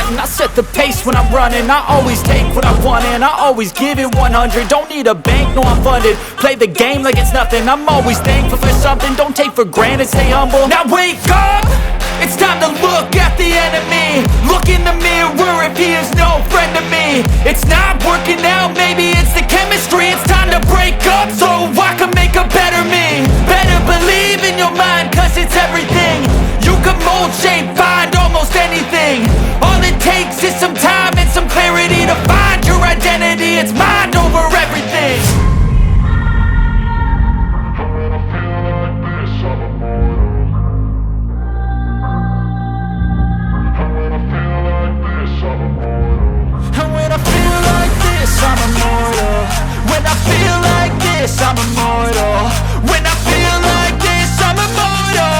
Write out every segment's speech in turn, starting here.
stunting. I set the pace when I'm running. I always take what I want and I always give it 100. Don't need a bank, no I'm funded. Play the game like it's nothing. I'm always thankful for something. Don't take for granted, stay humble. Now wake up! It's time to look at the enemy. Look in the mirror if he is no friend to me. It's not working out, maybe it's the chemistry. It's time to break up so I can make a better me. Better believe in your mind, cause it's everything. You can mold, shape, find almost anything. All it takes is some time and some clarity to find your identity. It's mind over everything. I'm immortal. When I feel like this, I'm immortal. When I feel like this, I'm immortal.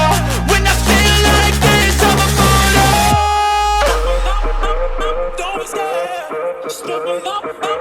When I feel like this, I'm immortal. Don't be scared. Step up, don't be scared.